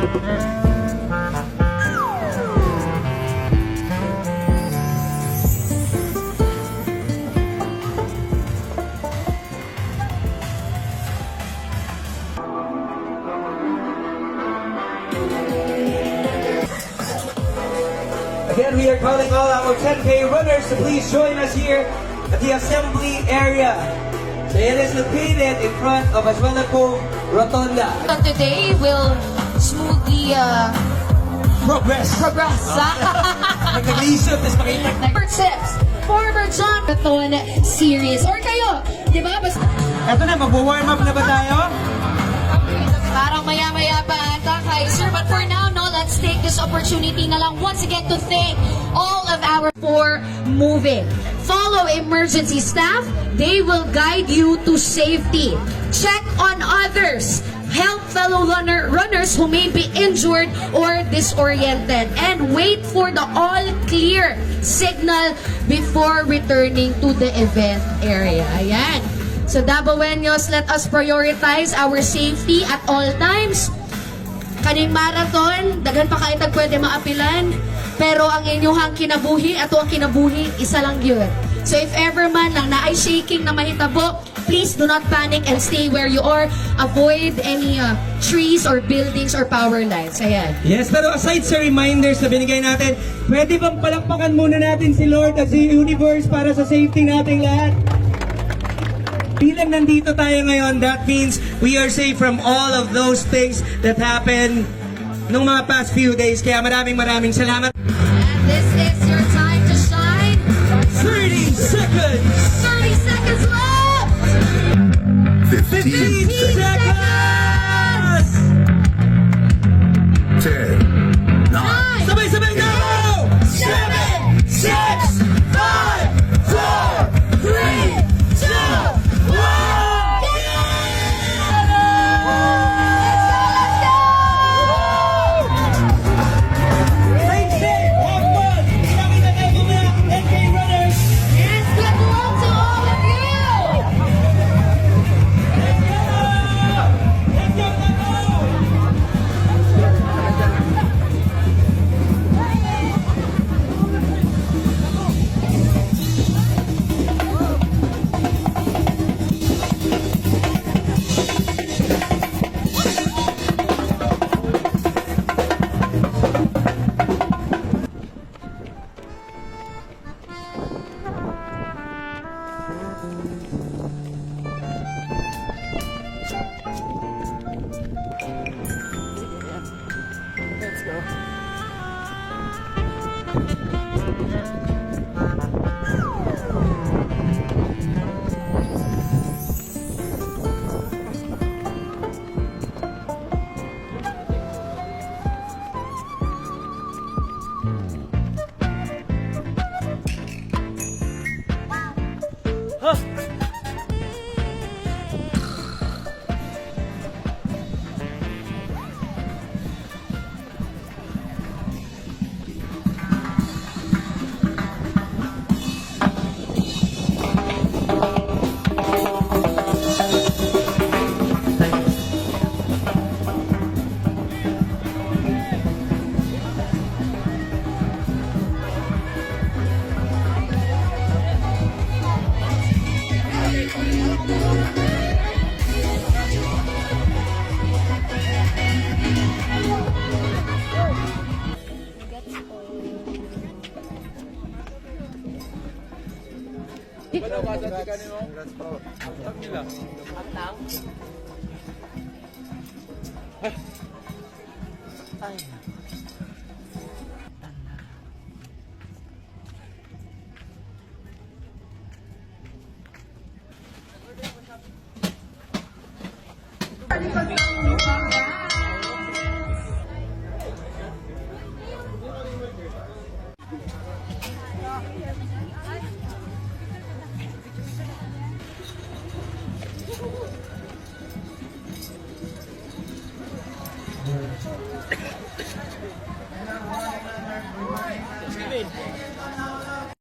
Again, we are calling all our 10K runners to please join us here at the assembly area. So it is located in front of Aswalaco Rotonda. Today will smoothly Progress! Nagkaglisod, tapos makita. Tips, former John Marathon series. Or kayo, di ba? Eto na, mag-warm up na ba tayo? Parang maya-maya pa ata, Kaiser. But for now, no, let's take this opportunity na lang once again to thank all of our for moving. Follow emergency staff. They will guide you to safety. Check on others. Help fellow runners who may be injured or disoriented. And wait for the all clear signal before returning to the event area. Ayan. So Dabaweños, let us prioritize our safety at all times. Kaning marathon, dagan pa kayo pwede maapilan. Pero ang inyong kinabuhi, ato ang kinabuhi, isa lang yun. So if ever man lang na ay shaking na mahitabo, please do not panic and stay where you are. Avoid any trees or buildings or power lines. Ayan. Yes, pero aside sa reminders na binigay natin, pwede bang palakpakan muna natin si Lord at si Universe para sa safety nating lahat? Bilang nandito tayo ngayon, that means we are safe from all of those things that happened nung mga past few days. Kaya maraming salamat. And this is your time to shine. 30 seconds! 30 seconds left! 15 seconds! 10, 9, Sabay-sabay na! 7, 6, 5, 4, 3, 2, 1! Stay safe! Have fun! Kita-kita tayo mga NK runners! Yes, good luck to all of you! Let's go! Let's go!